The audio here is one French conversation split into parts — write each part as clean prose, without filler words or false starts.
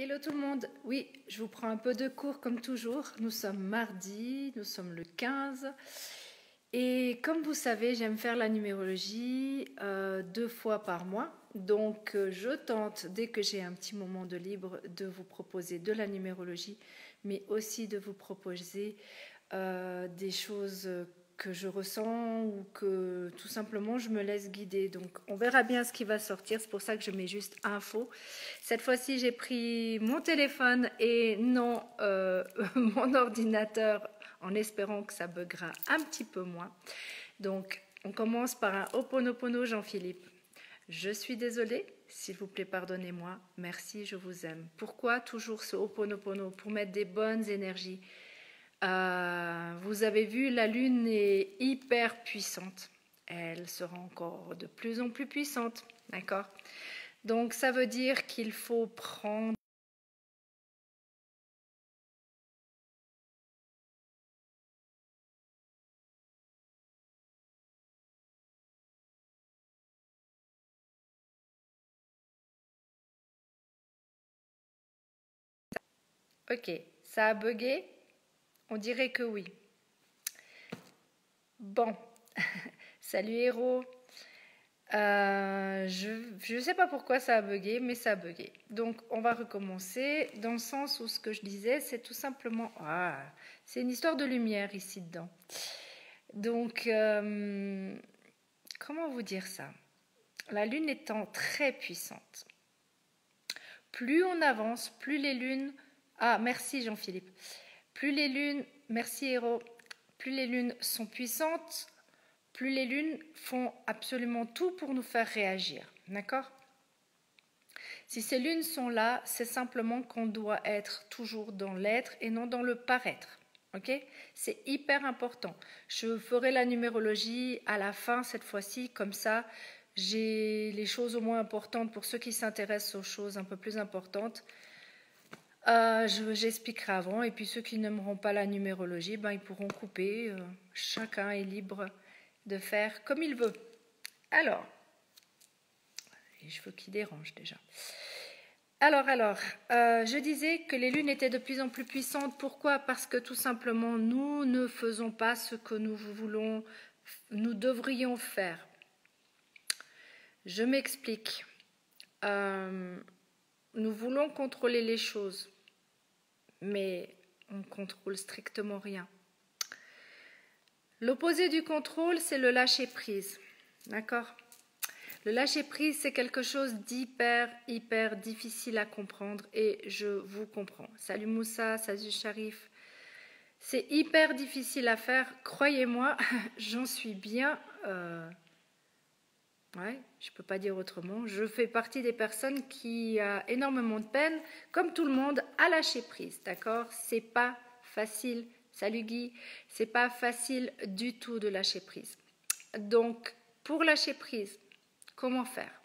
Hello tout le monde, oui, je vous prends un peu de cours comme toujours. Nous sommes mardi, nous sommes le 15. Et comme vous savez, j'aime faire la numérologie 2 fois par mois. Donc je tente, dès que j'ai un petit moment de libre, de vous proposer de la numérologie, mais aussi de vous proposer des choses que je ressens ou que tout simplement je me laisse guider. Donc on verra bien ce qui va sortir, c'est pour ça que je mets juste info. Cette fois-ci j'ai pris mon téléphone et non mon ordinateur en espérant que ça buggera un petit peu moins. Donc on commence par un Ho'oponopono Jean-Philippe. Je suis désolée, s'il vous plaît pardonnez-moi, merci, je vous aime. Pourquoi toujours ce Ho'oponopono? Pour mettre des bonnes énergies. Vous avez vu, la Lune est hyper puissante. Elle sera encore de plus en plus puissante, d'accord? Donc ça veut dire qu'il faut prendre... Ok, ça a bugué? On dirait que oui. Bon, salut héros. Je ne sais pas pourquoi ça a bugué, mais ça a bugué. Donc, on va recommencer dans le sens où ce que je disais, c'est tout simplement... c'est une histoire de lumière ici dedans. Donc, comment vous dire ça? La Lune étant très puissante. Plus on avance, plus les lunes... Ah, merci Jean-Philippe. Plus les lunes... Merci héros. Plus les lunes sont puissantes, plus les lunes font absolument tout pour nous faire réagir. D'accord? Si ces lunes sont là, c'est simplement qu'on doit être toujours dans l'être et non dans le paraître. Ok? C'est hyper important. Je ferai la numérologie à la fin cette fois-ci, comme ça, j'ai les choses au moins importantes pour ceux qui s'intéressent aux choses un peu plus importantes. J'expliquerai avant, et puis ceux qui n'aimeront pas la numérologie, ben, ils pourront couper. Chacun est libre de faire comme il veut. Alors, les cheveux qui dérangent déjà. Alors, je disais que les lunes étaient de plus en plus puissantes. Pourquoi? Parce que tout simplement, nous ne faisons pas ce que nous devrions faire. Je m'explique. Nous voulons contrôler les choses, mais on ne contrôle strictement rien. L'opposé du contrôle, c'est le lâcher-prise. D'accord? Le lâcher-prise, c'est quelque chose d'hyper difficile à comprendre et je vous comprends. Salut Moussa, salut Sharif. C'est hyper difficile à faire, croyez-moi, j'en suis bien... Ouais, je ne peux pas dire autrement. Je fais partie des personnes qui a énormément de peine, comme tout le monde, à lâcher prise, d'accord? C'est pas facile. Salut Guy, c'est pas facile du tout de lâcher prise. Donc, pour lâcher prise, comment faire?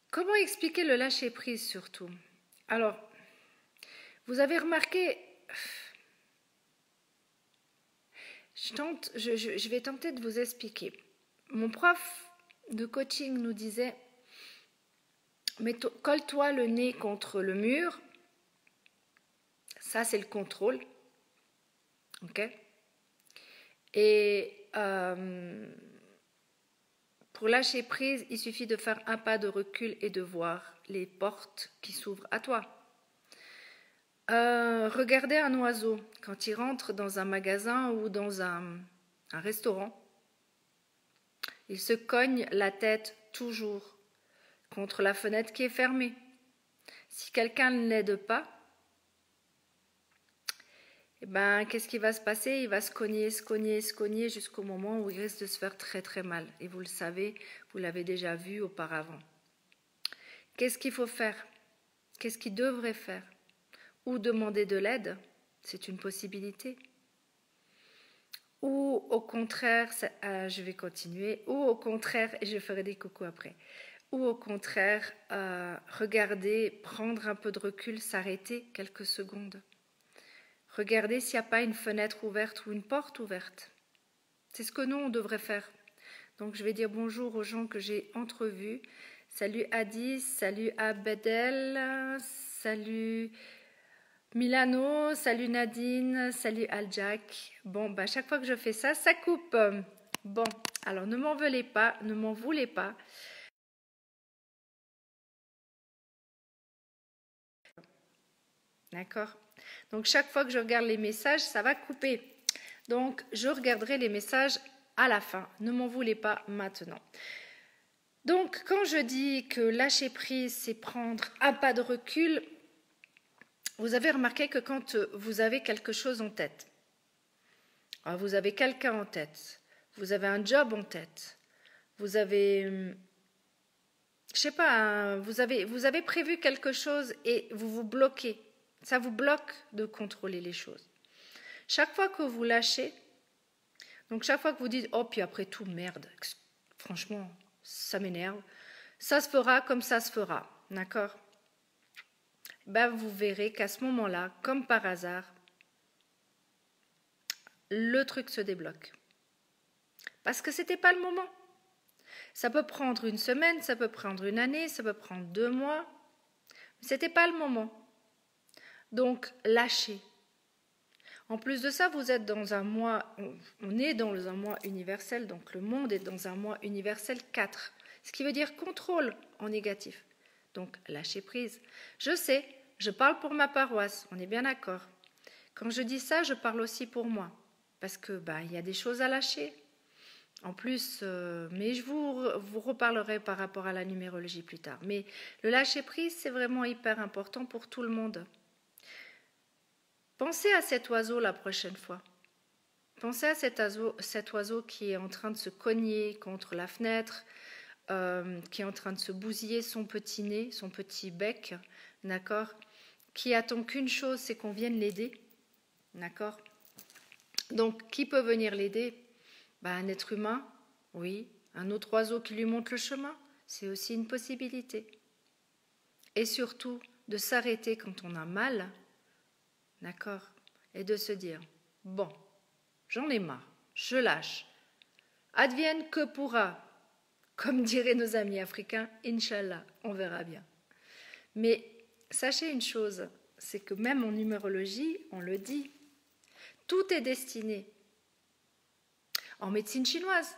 Comment expliquer le lâcher prise surtout? Alors, vous avez remarqué, je vais tenter de vous expliquer. Mon prof de coaching nous disait, colle-toi le nez contre le mur. Ça, c'est le contrôle. Ok? Et pour lâcher prise, il suffit de faire un pas de recul et de voir les portes qui s'ouvrent à toi. Regardez un oiseau quand il rentre dans un magasin ou dans un restaurant. Il se cogne la tête toujours contre la fenêtre qui est fermée. Si quelqu'un ne l'aide pas, eh ben, qu'est-ce qui va se passer? Il va se cogner jusqu'au moment où il risque de se faire très mal. Et vous le savez, vous l'avez déjà vu auparavant. Qu'est-ce qu'il faut faire? Qu'est-ce qu'il devrait faire? Ou demander de l'aide, c'est une possibilité. Ou au contraire, je vais continuer, ou au contraire, et je ferai des coucous après, ou au contraire, regarder, prendre un peu de recul, s'arrêter quelques secondes. Regardez s'il n'y a pas une fenêtre ouverte ou une porte ouverte. C'est ce que nous, on devrait faire. Donc, je vais dire bonjour aux gens que j'ai entrevus. Salut Adi, salut Abedel, salut Milano, salut Nadine, salut Aljak. Bon, bah, chaque fois que je fais ça, ça coupe. Bon, alors ne m'en voulez pas, ne m'en voulez pas. D'accord? Donc chaque fois que je regarde les messages, ça va couper. Donc je regarderai les messages à la fin. Ne m'en voulez pas maintenant. Donc quand je dis que lâcher prise, c'est prendre un pas de recul, vous avez remarqué que quand vous avez quelque chose en tête, vous avez quelqu'un en tête, vous avez un job en tête, vous avez, je sais pas, vous avez prévu quelque chose et vous vous bloquez. Ça vous bloque de contrôler les choses. Chaque fois que vous lâchez, donc chaque fois que vous dites « Oh, puis après tout, merde, franchement, ça m'énerve. Ça se fera comme ça se fera. » D'accord? Ben, vous verrez qu'à ce moment-là, comme par hasard, le truc se débloque. Parce que ce n'était pas le moment. Ça peut prendre une semaine, ça peut prendre une année, ça peut prendre 2 mois. Mais ce n'était pas le moment. Donc, lâchez. En plus de ça, vous êtes dans un mois, on est dans un mois universel, donc le monde est dans un mois universel 4, ce qui veut dire contrôle en négatif. Donc, lâchez prise. Je sais, je parle pour ma paroisse, on est bien d'accord. Quand je dis ça, je parle aussi pour moi, parce que il y a des choses à lâcher. En plus, mais je vous reparlerai par rapport à la numérologie plus tard. Mais le lâcher prise, c'est vraiment hyper important pour tout le monde. Pensez à cet oiseau la prochaine fois. Pensez à cet oiseau qui est en train de se cogner contre la fenêtre, qui est en train de se bousiller son petit nez, son petit bec, d'accord, qui attend qu'une chose, c'est qu'on vienne l'aider, d'accord. Donc, qui peut venir l'aider? Un être humain, oui. Un autre oiseau qui lui montre le chemin, c'est aussi une possibilité. Et surtout, de s'arrêter quand on a mal, d'accord, et de se dire, bon, j'en ai marre, je lâche. Advienne que pourra, comme diraient nos amis africains, Inch'Allah, on verra bien. Mais sachez une chose, c'est que même en numérologie, on le dit, tout est destiné. En médecine chinoise,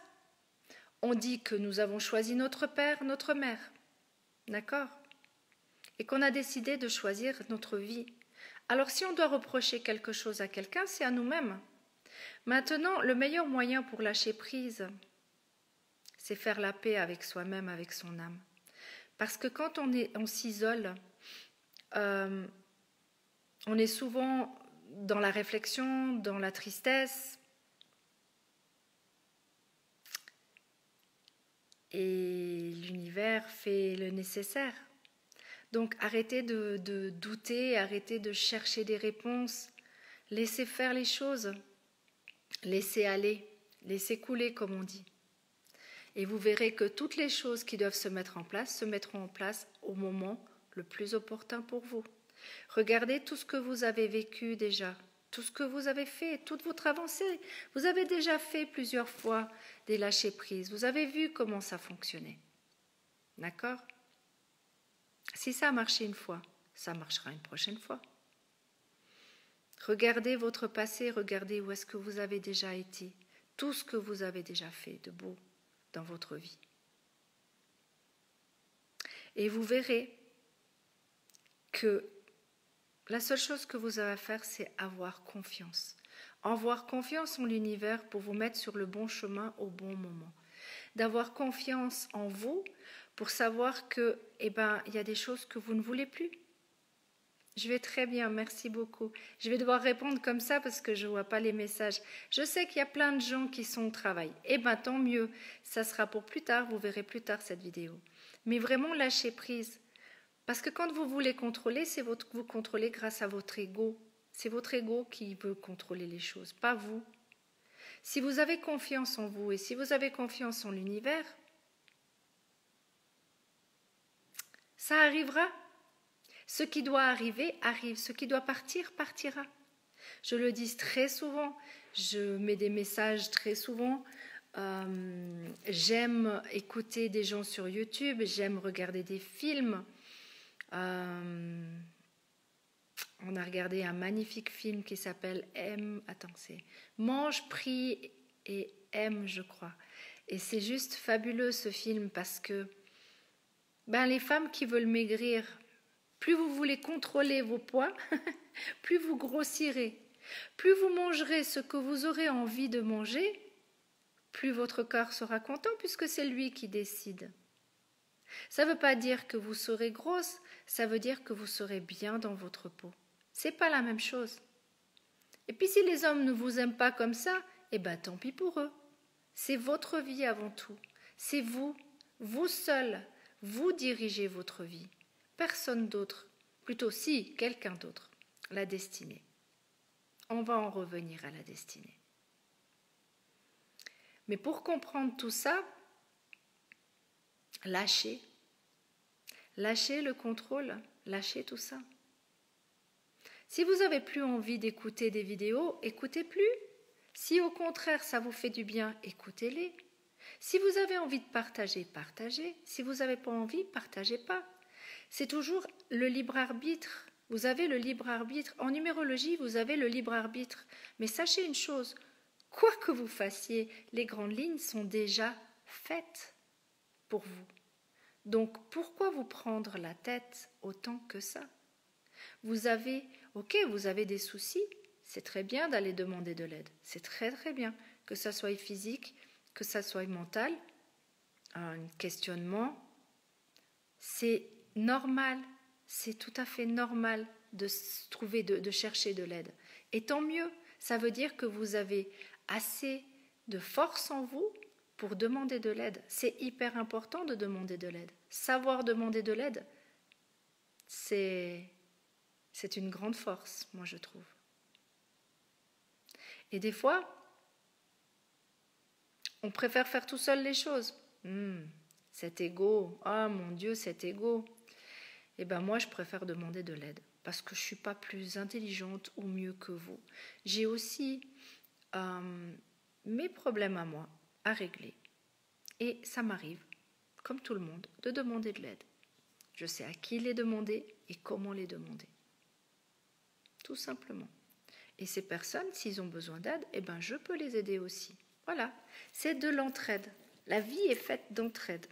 on dit que nous avons choisi notre père, notre mère, d'accord? Et qu'on a décidé de choisir notre vie. Alors si on doit reprocher quelque chose à quelqu'un, c'est à nous-mêmes. Maintenant, le meilleur moyen pour lâcher prise, c'est faire la paix avec soi-même, avec son âme. Parce que quand on s'isole, on est souvent dans la réflexion, dans la tristesse. Et l'univers fait le nécessaire. Donc arrêtez de douter, arrêtez de chercher des réponses. Laissez faire les choses. Laissez aller, laissez couler comme on dit. Et vous verrez que toutes les choses qui doivent se mettre en place se mettront en place au moment le plus opportun pour vous. Regardez tout ce que vous avez vécu déjà, tout ce que vous avez fait, toute votre avancée. Vous avez déjà fait plusieurs fois des lâcher-prises. Vous avez vu comment ça fonctionnait. D'accord? Si ça a marché une fois, ça marchera une prochaine fois. Regardez votre passé, regardez où est-ce que vous avez déjà été, tout ce que vous avez déjà fait de beau dans votre vie. Et vous verrez que la seule chose que vous avez à faire, c'est avoir confiance. Avoir confiance en l'univers pour vous mettre sur le bon chemin au bon moment. D'avoir confiance en vous pour savoir que, il y a des choses que vous ne voulez plus. Je vais très bien, merci beaucoup. Je vais devoir répondre comme ça parce que je ne vois pas les messages. Je sais qu'il y a plein de gens qui sont au travail. Tant mieux, ça sera pour plus tard, vous verrez plus tard cette vidéo. Mais vraiment lâchez prise. Parce que quand vous voulez contrôler, vous contrôlez grâce à votre ego. C'est votre ego qui veut contrôler les choses, pas vous. Si vous avez confiance en vous et si vous avez confiance en l'univers, ça arrivera. Ce qui doit arriver, arrive. Ce qui doit partir, partira. Je le dis très souvent. Je mets des messages très souvent. J'aime écouter des gens sur YouTube, j'aime regarder des films. On a regardé un magnifique film qui s'appelle c'est Mange, prie et aime, je crois. Et c'est juste fabuleux ce film parce que les femmes qui veulent maigrir, plus vous voulez contrôler vos poids, plus vous grossirez. Plus vous mangerez ce que vous aurez envie de manger, plus votre corps sera content puisque c'est lui qui décide. Ça ne veut pas dire que vous serez grosse, ça veut dire que vous serez bien dans votre peau. C'est pas la même chose. Et puis si les hommes ne vous aiment pas comme ça, tant pis pour eux. C'est votre vie avant tout. C'est vous seul, vous dirigez votre vie. Personne d'autre, plutôt si, quelqu'un d'autre, la destinée. On va en revenir à la destinée. Mais pour comprendre tout ça, lâchez. Lâchez le contrôle, lâchez tout ça. Si vous n'avez plus envie d'écouter des vidéos, écoutez plus. Si au contraire ça vous fait du bien, écoutez-les. Si vous avez envie de partager, partagez. Si vous n'avez pas envie, partagez pas. C'est toujours le libre arbitre. Vous avez le libre arbitre. En numérologie, vous avez le libre arbitre. Mais sachez une chose, quoi que vous fassiez, les grandes lignes sont déjà faites pour vous. Donc, pourquoi vous prendre la tête autant que ça? Vous avez des soucis, c'est très bien d'aller demander de l'aide. C'est très très bien, que ça soit physique, que ça soit mental, un questionnement. C'est normal, c'est tout à fait normal de chercher de l'aide. Et tant mieux, ça veut dire que vous avez assez de force en vous pour demander de l'aide. C'est hyper important de demander de l'aide. Savoir demander de l'aide, c'est une grande force, moi je trouve. Et des fois, on préfère faire tout seul les choses. Cet ego, mon Dieu, cet ego. Moi, je préfère demander de l'aide parce que je ne suis pas plus intelligente ou mieux que vous. J'ai aussi mes problèmes à moi à régler. Et ça m'arrive, comme tout le monde, de demander de l'aide. Je sais à qui les demander et comment les demander. Tout simplement. Et ces personnes, s'ils ont besoin d'aide, je peux les aider aussi. Voilà, c'est de l'entraide. La vie est faite d'entraide.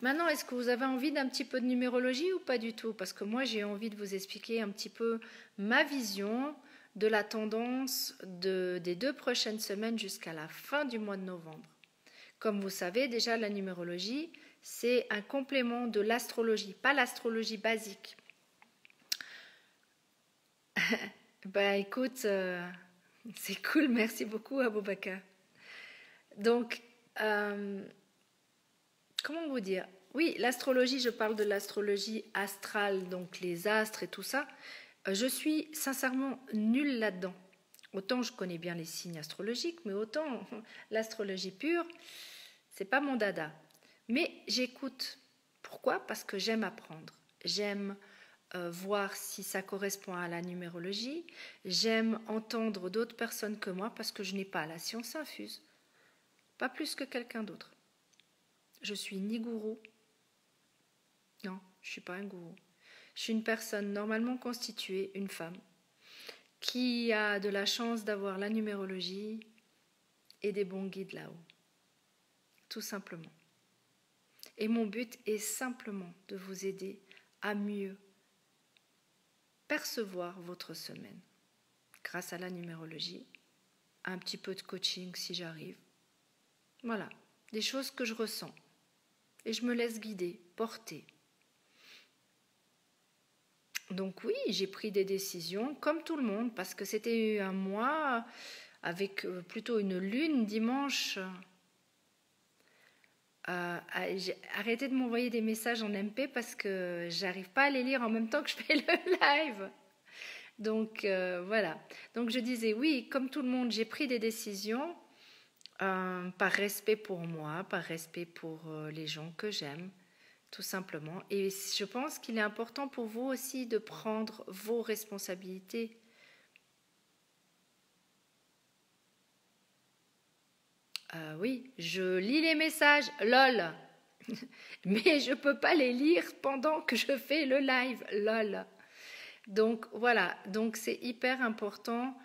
Maintenant, est-ce que vous avez envie d'un petit peu de numérologie ou pas du tout? Parce que moi, j'ai envie de vous expliquer un petit peu ma vision de la tendance des 2 prochaines semaines jusqu'à la fin du mois de novembre. Comme vous savez, déjà, la numérologie, c'est un complément de l'astrologie, pas l'astrologie basique. Écoute, c'est cool, merci beaucoup Aboubakar. Donc, comment vous dire? Oui, l'astrologie, je parle de l'astrologie astrale, donc les astres et tout ça. Je suis sincèrement nulle là-dedans. Autant je connais bien les signes astrologiques, mais autant l'astrologie pure, c'est pas mon dada. Mais j'écoute. Pourquoi? Parce que j'aime apprendre. J'aime voir si ça correspond à la numérologie. J'aime entendre d'autres personnes que moi parce que je n'ai pas la science infuse. Pas plus que quelqu'un d'autre. Je suis ni gourou. Non, je ne suis pas un gourou. Je suis une personne normalement constituée, une femme, qui a de la chance d'avoir la numérologie et des bons guides là-haut. Tout simplement. Et mon but est simplement de vous aider à mieux percevoir votre semaine grâce à la numérologie, un petit peu de coaching si j'arrive. Voilà, des choses que je ressens. Et je me laisse guider, porter. Donc oui, j'ai pris des décisions comme tout le monde parce que c'était un mois avec plutôt une lune dimanche. J'ai arrêté de m'envoyer des messages en MP parce que j'arrive pas à les lire en même temps que je fais le live. Donc voilà. Donc je disais oui, comme tout le monde, j'ai pris des décisions par respect pour moi, par respect pour les gens que j'aime, tout simplement. Et je pense qu'il est important pour vous aussi de prendre vos responsabilités. Oui, je lis les messages, lol. Mais je ne peux pas les lire pendant que je fais le live, lol. Donc voilà, donc c'est hyper important.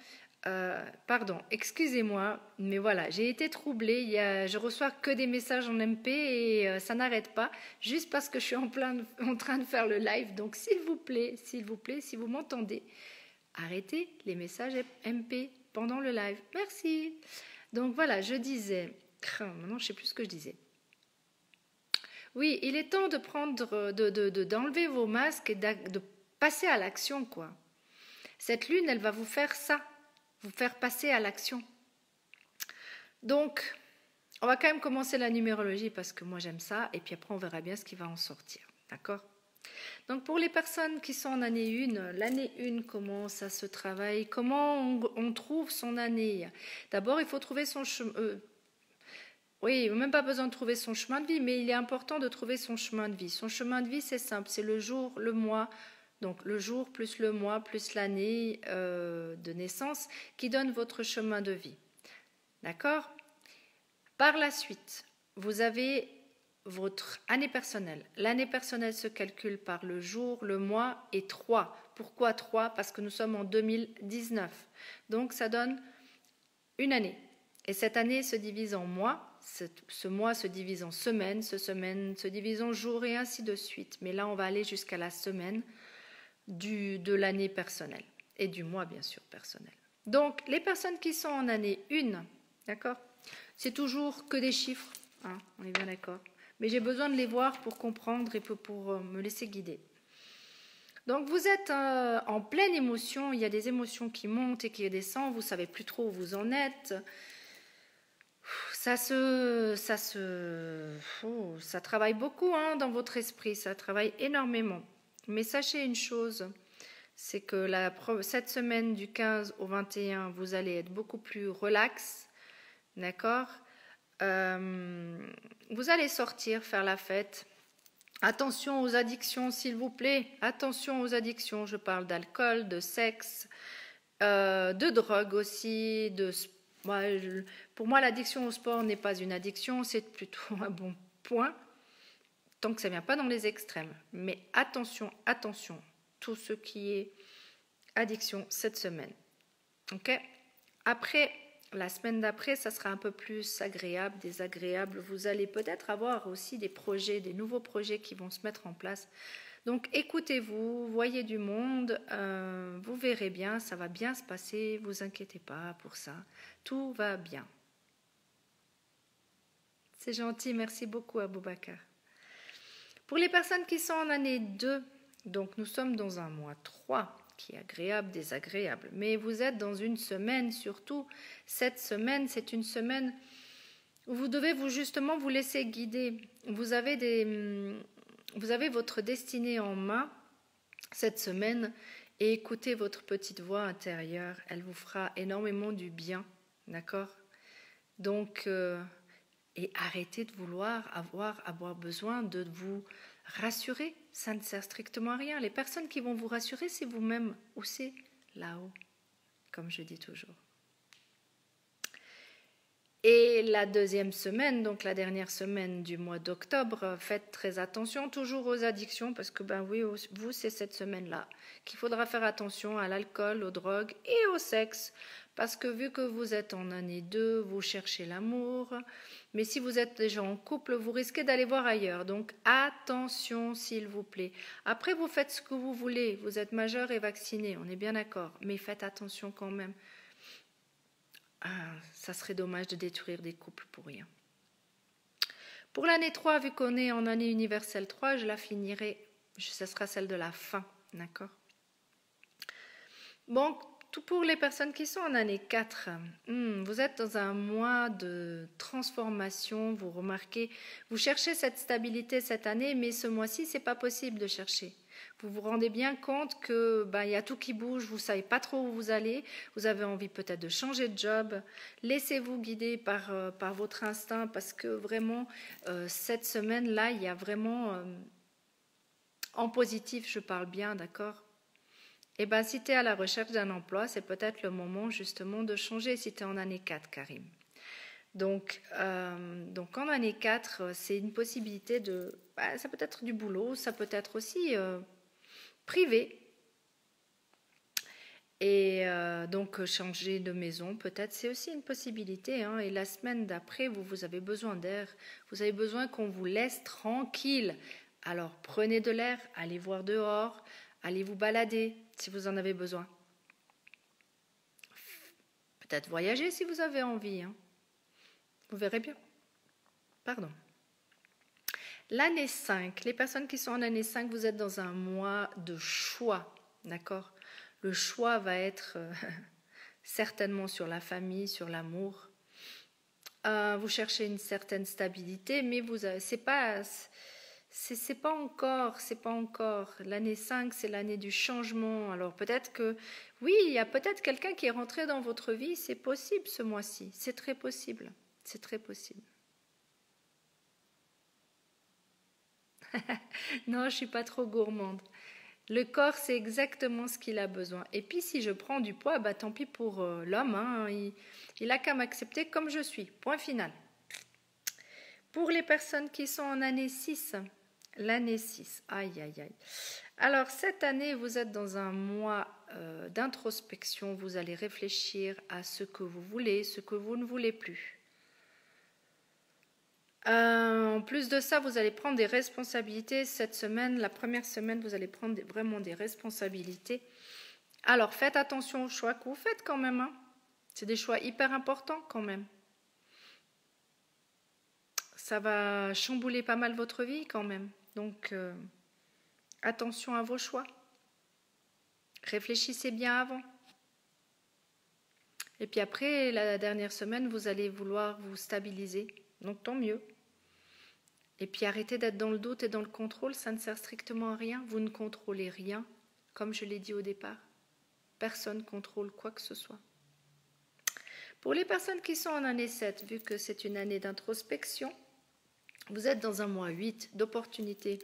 Pardon, excusez-moi, mais voilà, j'ai été troublée. Je reçois que des messages en MP et ça n'arrête pas, juste parce que je suis en train de faire le live. Donc s'il vous plaît, si vous m'entendez, arrêtez les messages MP pendant le live. Merci. Donc voilà, je disais, maintenant je ne sais plus ce que je disais. Oui, il est temps de prendre, d'enlever vos masques et de passer à l'action, quoi. Cette lune, elle va vous faire ça, vous faire passer à l'action. Donc, on va quand même commencer la numérologie parce que moi j'aime ça, et puis après on verra bien ce qui va en sortir, d'accord? Donc pour les personnes qui sont en année 1, l'année 1, comment ça se travaille? Comment on trouve son année? D'abord, il faut trouver son chemin. Oui, il n'a même pas besoin de trouver son chemin de vie, mais il est important de trouver son chemin de vie. Son chemin de vie, c'est simple, c'est le jour, le mois, donc le jour plus le mois plus l'année de naissance qui donne votre chemin de vie. D'accord? Par la suite, vous avez votre année personnelle. L'année personnelle se calcule par le jour, le mois et 3. Pourquoi 3? Parce que nous sommes en 2019. Donc ça donne une année. Et cette année se divise en mois. Ce mois se divise en semaines, ce semaine se divise en jours et ainsi de suite. Mais là, on va aller jusqu'à la semaine de l'année personnelle et du mois, bien sûr, personnel. Donc, les personnes qui sont en année 1, d'accord, c'est toujours que des chiffres, hein, on est bien d'accord. Mais j'ai besoin de les voir pour comprendre et pour me laisser guider. Donc, vous êtes en pleine émotion, il y a des émotions qui montent et qui descendent, vous ne savez plus trop où vous en êtes. Ça travaille beaucoup hein, dans votre esprit, ça travaille énormément. Mais sachez une chose, c'est que cette semaine du 15 au 21, vous allez être beaucoup plus relax, d'accord? Vous allez sortir, faire la fête. Attention aux addictions, s'il vous plaît. Attention aux addictions, je parle d'alcool, de sexe, de drogue aussi, de sport. Pour moi, l'addiction au sport n'est pas une addiction, c'est plutôt un bon point, tant que ça ne vient pas dans les extrêmes. Mais attention, attention, tout ce qui est addiction cette semaine. Ok? Après, la semaine d'après, ça sera un peu plus agréable, désagréable. Vous allez peut-être avoir aussi des projets, des nouveaux projets qui vont se mettre en place. Donc écoutez-vous, voyez du monde, vous verrez bien, ça va bien se passer, vous inquiétez pas pour ça, tout va bien. C'est gentil, merci beaucoup Aboubacar. Pour les personnes qui sont en année 2, donc nous sommes dans un mois 3, qui est agréable, désagréable, mais vous êtes dans une semaine surtout, cette semaine c'est une semaine où vous devez justement vous laisser guider, vous avez votre destinée en main cette semaine et écoutez votre petite voix intérieure, elle vous fera énormément du bien, d'accord? Donc, et arrêtez de vouloir avoir besoin de vous rassurer, ça ne sert strictement à rien. Les personnes qui vont vous rassurer, c'est vous-même ou c'est là-haut, comme je dis toujours. Et la deuxième semaine, donc la dernière semaine du mois d'octobre, faites très attention toujours aux addictions parce que oui, vous c'est cette semaine-là qu'il faudra faire attention à l'alcool, aux drogues et au sexe parce que vu que vous êtes en année 2, vous cherchez l'amour, mais si vous êtes déjà en couple, vous risquez d'aller voir ailleurs. Donc attention s'il vous plaît. Après vous faites ce que vous voulez, vous êtes majeur et vacciné, on est bien d'accord, mais faites attention quand même. Ça serait dommage de détruire des couples pour rien. Pour l'année 3, vu qu'on est en année universelle 3, je la finirai, ce sera celle de la fin, d'accord? Bon, tout pour les personnes qui sont en année 4, vous êtes dans un mois de transformation, vous remarquez, vous cherchez cette stabilité cette année, mais ce mois-ci, c'est pas possible de chercher. Vous vous rendez bien compte que y a tout qui bouge, vous ne savez pas trop où vous allez, vous avez envie peut-être de changer de job. Laissez-vous guider par votre instinct parce que vraiment, cette semaine-là, il y a vraiment, en positif, je parle bien, d'accord? Et si tu es à la recherche d'un emploi, c'est peut-être le moment justement de changer si tu es en année 4, Karim. Donc en année 4, c'est une possibilité de... ça peut être du boulot, ça peut être aussi privé. Et donc changer de maison, peut-être, c'est aussi une possibilité. Hein. Et la semaine d'après, vous avez besoin d'air, vous avez besoin qu'on vous laisse tranquille. Alors prenez de l'air, allez voir dehors, allez vous balader si vous en avez besoin. Peut-être voyager si vous avez envie. Hein. Vous verrez bien. Pardon. L'année 5, les personnes qui sont en année 5, vous êtes dans un mois de choix. D'accord ? Le choix va être certainement sur la famille, sur l'amour. Vous cherchez une certaine stabilité, mais c'est pas encore. L'année 5, c'est l'année du changement. Alors peut-être que, oui, il y a peut-être quelqu'un qui est rentré dans votre vie. C'est possible ce mois-ci. C'est très possible. C'est très possible. Non, je ne suis pas trop gourmande. Le corps, c'est exactement ce qu'il a besoin. Et puis, si je prends du poids, tant pis pour l'homme. Hein, il a qu'à m'accepter comme je suis. Point final. Pour les personnes qui sont en année 6, l'année 6, aïe, aïe, aïe. Alors, cette année, vous êtes dans un mois d'introspection. Vous allez réfléchir à ce que vous voulez, ce que vous ne voulez plus. En plus de ça, vous allez prendre des responsabilités cette semaine. La première semaine, vous allez prendre vraiment des responsabilités. Alors, faites attention aux choix que vous faites quand même. Hein. C'est des choix hyper importants quand même. Ça va chambouler pas mal votre vie quand même. Donc, attention à vos choix. Réfléchissez bien avant. Et puis après, la dernière semaine, vous allez vouloir vous stabiliser. Donc, tant mieux. Et puis arrêtez d'être dans le doute et dans le contrôle, ça ne sert strictement à rien. Vous ne contrôlez rien, comme je l'ai dit au départ. Personne ne contrôle quoi que ce soit. Pour les personnes qui sont en année 7, vu que c'est une année d'introspection, vous êtes dans un mois 8 d'opportunité.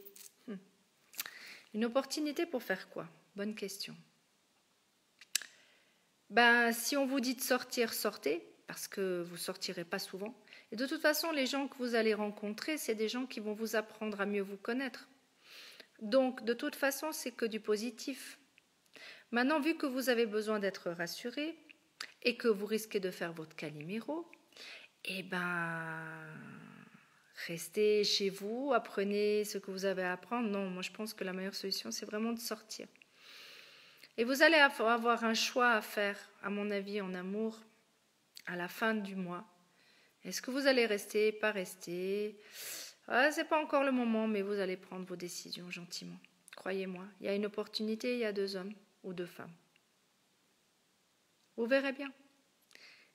Une opportunité pour faire quoi? Bonne question. Si on vous dit de sortir, sortez, parce que vous ne sortirez pas souvent. Et de toute façon, les gens que vous allez rencontrer, c'est des gens qui vont vous apprendre à mieux vous connaître. Donc, de toute façon, c'est que du positif. Maintenant, vu que vous avez besoin d'être rassuré et que vous risquez de faire votre Calimero, restez chez vous, apprenez ce que vous avez à apprendre. Non, moi je pense que la meilleure solution, c'est vraiment de sortir. Et vous allez avoir un choix à faire, à mon avis, en amour, à la fin du mois. Est-ce que vous allez rester, pas rester? C'est pas encore le moment, mais vous allez prendre vos décisions gentiment. Croyez-moi, il y a une opportunité, il y a 2 hommes ou 2 femmes. Vous verrez bien.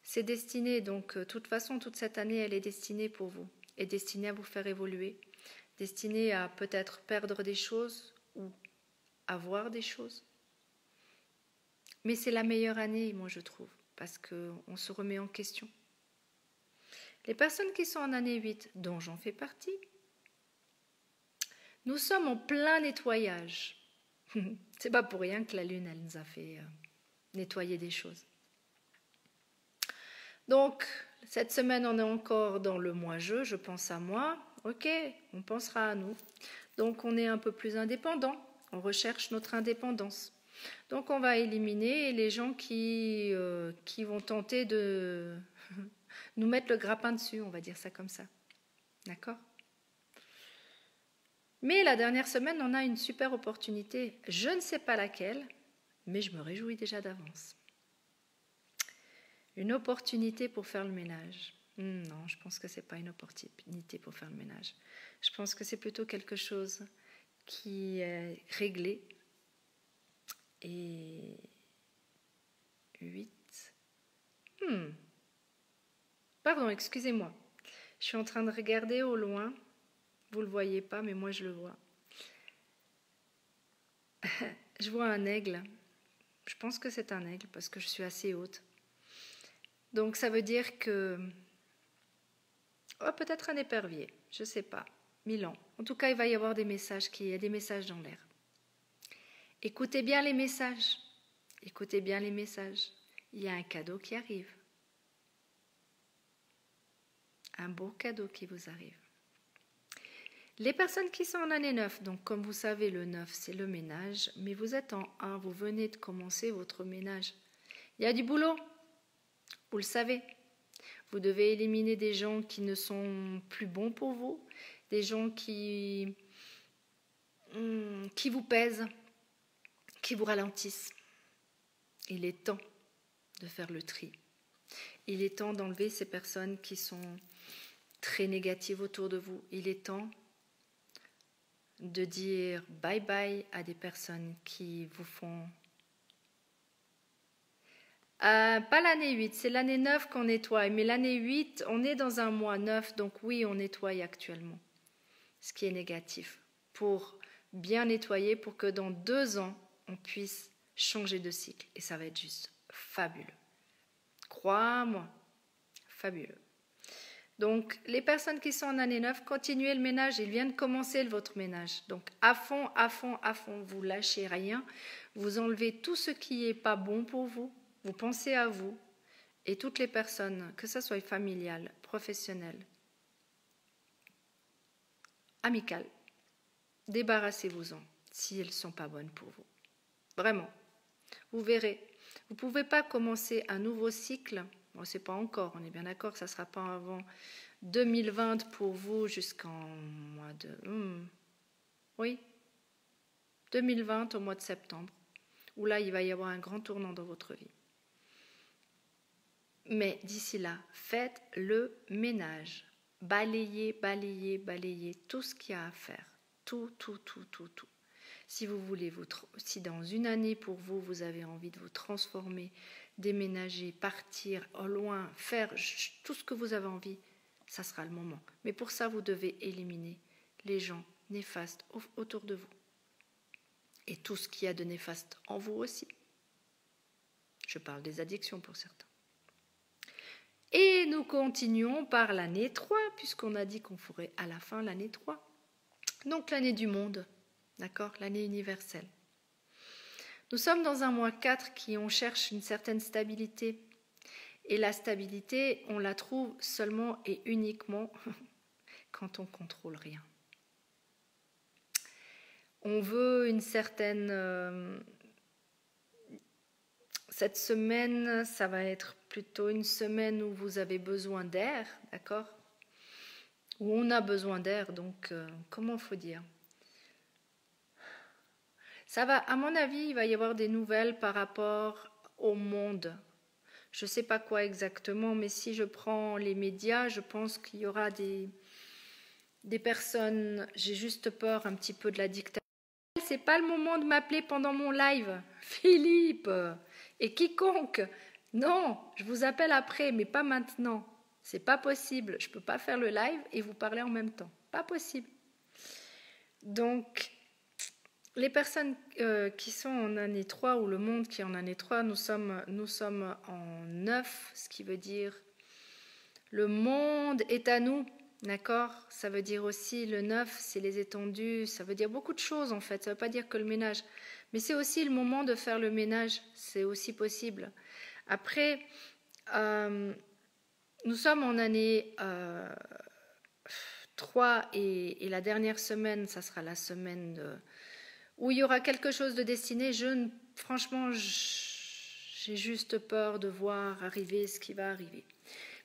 C'est destiné, donc, de toute façon, toute cette année, elle est destinée pour vous. Est destinée à vous faire évoluer, destinée à peut-être perdre des choses ou avoir des choses. Mais c'est la meilleure année, moi, je trouve, parce qu'on se remet en question. Les personnes qui sont en année 8, dont j'en fais partie, nous sommes en plein nettoyage. C'est pas pour rien que la Lune, elle nous a fait nettoyer des choses. Donc, cette semaine, on est encore dans le moi je pense à moi. Ok, on pensera à nous. Donc, on est un peu plus indépendant. On recherche notre indépendance. Donc, on va éliminer les gens qui vont tenter de nous mettre le grappin dessus, on va dire ça comme ça. D'accord? Mais la dernière semaine, on a une super opportunité. Je ne sais pas laquelle, mais je me réjouis déjà d'avance. Une opportunité pour faire le ménage. Non, je pense que ce n'est pas une opportunité pour faire le ménage. Je pense que c'est plutôt quelque chose qui est réglé. Et 8. Pardon, excusez-moi. Je suis en train de regarder au loin. Vous ne le voyez pas, mais moi je le vois. Je vois un aigle. Je pense que c'est un aigle parce que je suis assez haute. Donc ça veut dire que... peut-être un épervier, je ne sais pas. 1000 ans. En tout cas, il va y avoir des messages, il y a des messages dans l'air. Écoutez bien les messages. Écoutez bien les messages. Il y a un cadeau qui arrive. un beau cadeau qui vous arrive. Les personnes qui sont en année 9, donc comme vous savez, le 9, c'est le ménage, mais vous êtes en 1, vous venez de commencer votre ménage. Il y a du boulot, vous le savez. Vous devez éliminer des gens qui ne sont plus bons pour vous, des gens qui vous pèsent, qui vous ralentissent. Il est temps de faire le tri. Il est temps d'enlever ces personnes qui sont très négatives autour de vous. Il est temps de dire bye bye à des personnes qui vous font... pas l'année 8, c'est l'année 9 qu'on nettoie. Mais l'année 8, on est dans un mois 9, donc oui, on nettoie actuellement. Ce qui est négatif. Pour bien nettoyer, pour que dans 2 ans, on puisse changer de cycle. Et ça va être juste fabuleux. Crois-moi, fabuleux. Donc, les personnes qui sont en année 9, continuez le ménage. Il vient de commencer votre ménage. Donc, à fond, à fond, à fond. Vous lâchez rien. Vous enlevez tout ce qui n'est pas bon pour vous. Vous pensez à vous. Et toutes les personnes, que ce soit familiales, professionnelles, amicales, débarrassez-vous-en si elles ne sont pas bonnes pour vous. Vraiment. Vous verrez. Vous ne pouvez pas commencer un nouveau cycle. Bon, ce n'est pas encore, on est bien d'accord, ça ne sera pas avant 2020 pour vous jusqu'en mois de... oui, 2020 au mois de septembre, où là, il va y avoir un grand tournant dans votre vie. Mais d'ici là, faites le ménage. Balayez, balayez, balayez tout ce qu'il y a à faire. Tout, tout, tout, tout, tout. Si vous voulez, si dans une année pour vous, vous avez envie de vous transformer, déménager, partir au loin, faire tout ce que vous avez envie, ça sera le moment. Mais pour ça, vous devez éliminer les gens néfastes autour de vous. Et tout ce qu'il y a de néfaste en vous aussi. Je parle des addictions pour certains. Et nous continuons par l'année 3, puisqu'on a dit qu'on ferait à la fin l'année 3. Donc l'année du monde, d'accord, l'année universelle. Nous sommes dans un mois 4 qui on cherche une certaine stabilité. Et la stabilité, on la trouve seulement et uniquement quand on ne contrôle rien. On veut une certaine... cette semaine, ça va être plutôt une semaine où vous avez besoin d'air, d'accord ? Où on a besoin d'air, donc comment faut dire ? Ça va, à mon avis, il va y avoir des nouvelles par rapport au monde. Je ne sais pas quoi exactement, mais si je prends les médias, je pense qu'il y aura des personnes, j'ai juste peur un petit peu de la dictature. C'est pas le moment de m'appeler pendant mon live, Philippe, et quiconque. Non, je vous appelle après, mais pas maintenant. C'est pas possible. Je peux pas faire le live et vous parler en même temps. Pas possible. Donc, les personnes qui sont en année 3 ou le monde qui est en année 3, nous sommes en 9, ce qui veut dire le monde est à nous, d'accord ? Ça veut dire aussi le 9, c'est les étendues, ça veut dire beaucoup de choses en fait, ça ne veut pas dire que le ménage. Mais c'est aussi le moment de faire le ménage, c'est aussi possible. Après, nous sommes en année 3 et la dernière semaine, ça sera la semaine où il y aura quelque chose de destiné. Franchement, j'ai juste peur de voir arriver ce qui va arriver.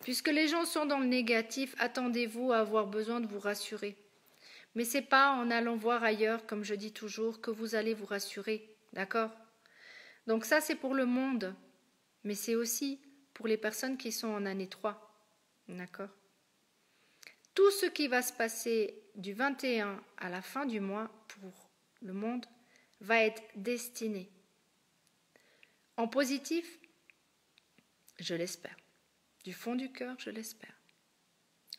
Puisque les gens sont dans le négatif, attendez-vous à avoir besoin de vous rassurer. Mais ce n'est pas en allant voir ailleurs, comme je dis toujours, que vous allez vous rassurer. D'accord ? Donc ça, c'est pour le monde. Mais c'est aussi pour les personnes qui sont en année 3. D'accord ? Tout ce qui va se passer du 21 à la fin du mois pour le monde va être destiné. En positif, je l'espère. Du fond du cœur, je l'espère.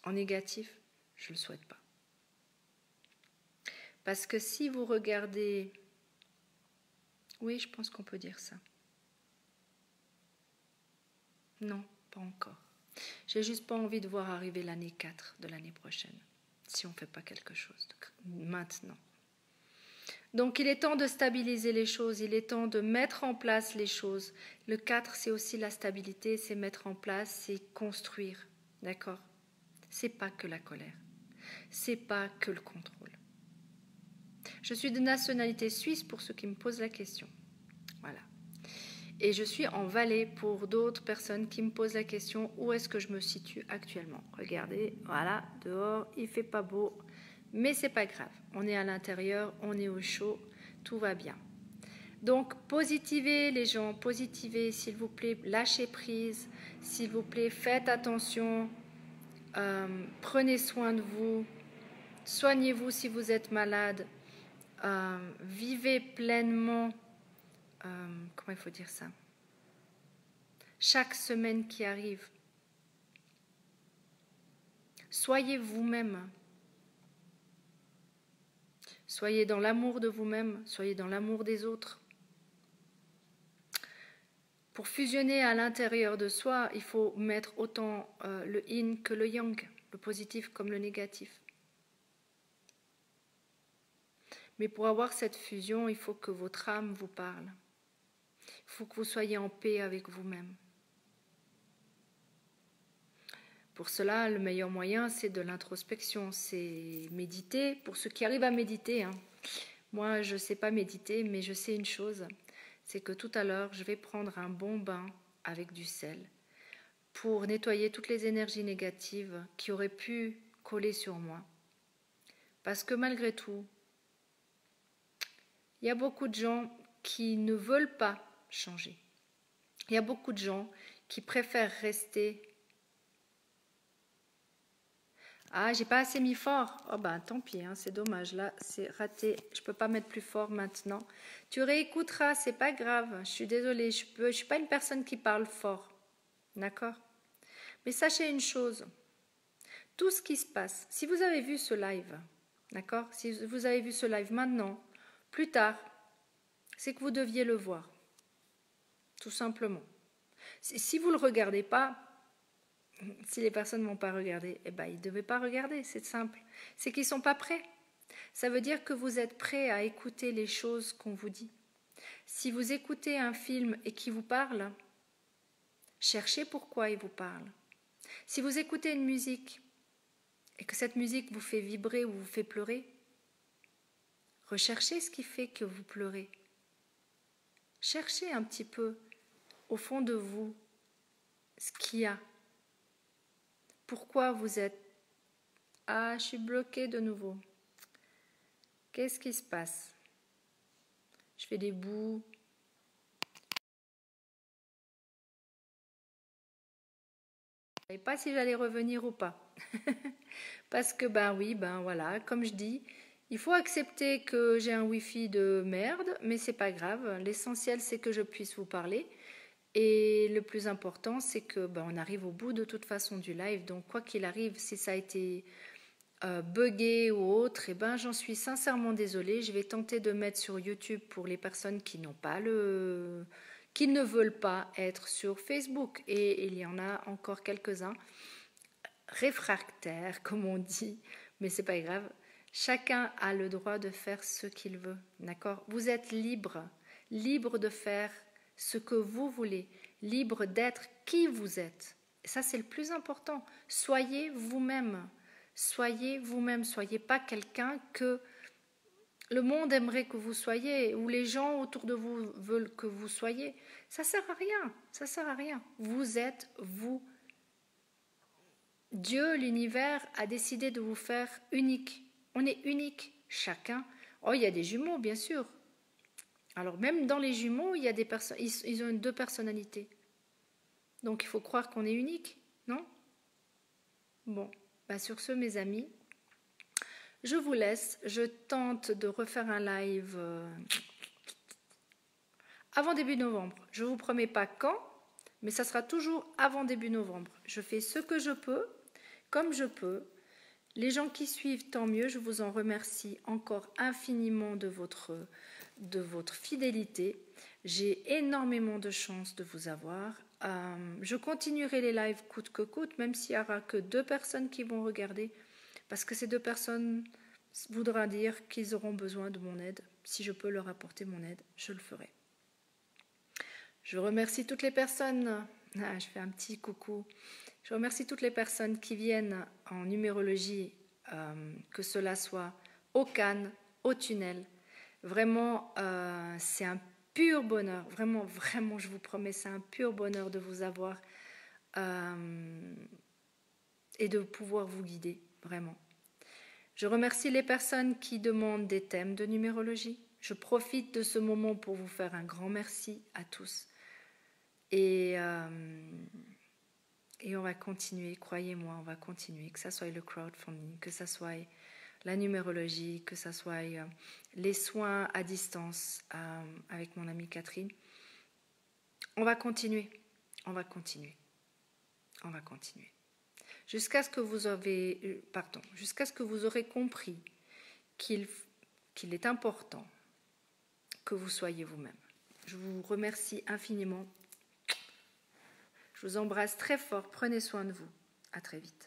En négatif, je ne le souhaite pas. Parce que si vous regardez... Oui, je pense qu'on peut dire ça. Non, pas encore. J'ai juste pas envie de voir arriver l'année 4 de l'année prochaine, si on ne fait pas quelque chose maintenant. Donc il est temps de stabiliser les choses, il est temps de mettre en place les choses. Le 4, c'est aussi la stabilité, c'est mettre en place, c'est construire, d'accord ? C'est pas que la colère. C'est pas que le contrôle. Je suis de nationalité suisse pour ceux qui me posent la question. Voilà. Et je suis en Valais pour d'autres personnes qui me posent la question où est-ce que je me situe actuellement. Regardez, voilà, dehors, il fait pas beau, mais c'est pas grave. On est à l'intérieur, on est au chaud, tout va bien. Donc, positivez les gens, positivez, s'il vous plaît, lâchez prise, s'il vous plaît, faites attention, prenez soin de vous, soignez-vous si vous êtes malade, vivez pleinement, comment il faut dire ça, chaque semaine qui arrive. Soyez vous-même. Soyez dans l'amour de vous-même, soyez dans l'amour des autres. Pour fusionner à l'intérieur de soi, il faut mettre autant le yin que le yang, le positif comme le négatif. Mais pour avoir cette fusion, il faut que votre âme vous parle. Il faut que vous soyez en paix avec vous-même. Pour cela, le meilleur moyen, c'est de l'introspection, c'est méditer. Pour ceux qui arrivent à méditer, hein. Moi, je ne sais pas méditer, mais je sais une chose, c'est que tout à l'heure, je vais prendre un bon bain avec du sel pour nettoyer toutes les énergies négatives qui auraient pu coller sur moi. Parce que malgré tout, il y a beaucoup de gens qui ne veulent pas changer. Il y a beaucoup de gens qui préfèrent rester. Ah, j'ai pas assez mis fort. Oh ben tant pis, hein, c'est dommage, là c'est raté. Je peux pas mettre plus fort maintenant. Tu réécouteras, c'est pas grave. Je suis désolée, je suis pas une personne qui parle fort. D'accord? Mais sachez une chose, tout ce qui se passe, si vous avez vu ce live, d'accord? Si vous avez vu ce live maintenant, plus tard, c'est que vous deviez le voir. Tout simplement. Si vous ne le regardez pas, si les personnes ne vont pas regarder, eh ben, ils ne devaient pas regarder, c'est simple. C'est qu'ils ne sont pas prêts. Ça veut dire que vous êtes prêts à écouter les choses qu'on vous dit. Si vous écoutez un film et qu'il vous parle, cherchez pourquoi il vous parle. Si vous écoutez une musique et que cette musique vous fait vibrer ou vous fait pleurer, recherchez ce qui fait que vous pleurez. Cherchez un petit peu au fond de vous ce qu'il y a. Pourquoi vous êtes... Ah, je suis bloquée de nouveau. Qu'est-ce qui se passe? Je fais des bouts. Je ne savais pas si j'allais revenir ou pas. Parce que, voilà, comme je dis, il faut accepter que j'ai un Wi-Fi de merde, mais c'est pas grave. L'essentiel, c'est que je puisse vous parler. Et le plus important, c'est que on arrive au bout de toute façon du live. Donc, quoi qu'il arrive, si ça a été buggé ou autre, j'en suis sincèrement désolée. Je vais tenter de mettre sur YouTube pour les personnes qui n'ont pas qui ne veulent pas être sur Facebook. Et il y en a encore quelques-uns réfractaires, comme on dit, mais c'est pas grave. Chacun a le droit de faire ce qu'il veut, d'accord? Vous êtes libre de faire ce que vous voulez, libre d'être qui vous êtes. Et ça, c'est le plus important. Soyez vous-même. Soyez vous-même. Soyez pas quelqu'un que le monde aimerait que vous soyez ou les gens autour de vous veulent que vous soyez. Ça sert à rien. Ça sert à rien. Vous êtes vous. Dieu, l'univers, a décidé de vous faire unique. On est unique, chacun. Oh, il y a des jumeaux, bien sûr. Alors même dans les jumeaux, il y a des personnes, ils ont deux personnalités. Donc il faut croire qu'on est unique, non? Bon, sur ce, mes amis, je vous laisse. Je tente de refaire un live avant début novembre. Je ne vous promets pas quand, mais ça sera toujours avant début novembre. Je fais ce que je peux, comme je peux. Les gens qui suivent, tant mieux. Je vous en remercie encore infiniment de votre fidélité. J'ai énormément de chance de vous avoir. Je continuerai les lives coûte que coûte, même s'il n'y aura que 2 personnes qui vont regarder, parce que ces 2 personnes voudra dire qu'ils auront besoin de mon aide. Si je peux leur apporter mon aide, je le ferai. Je remercie toutes les personnes. Je fais un petit coucou. Je remercie toutes les personnes qui viennent en numérologie, que cela soit au Cannes, au tunnel. Vraiment, c'est un pur bonheur. Vraiment, vraiment, je vous promets, c'est un pur bonheur de vous avoir et de pouvoir vous guider, vraiment. Je remercie les personnes qui demandent des thèmes de numérologie. Je profite de ce moment pour vous faire un grand merci à tous. Et on va continuer, croyez-moi, on va continuer, que ce soit le crowdfunding, que ce soit la numérologie, que ce soit les soins à distance avec mon amie Catherine. On va continuer, on va continuer, on va continuer. Jusqu'à ce que vous aurez compris qu'il est important que vous soyez vous-même. Je vous remercie infiniment. Je vous embrasse très fort. Prenez soin de vous. À très vite.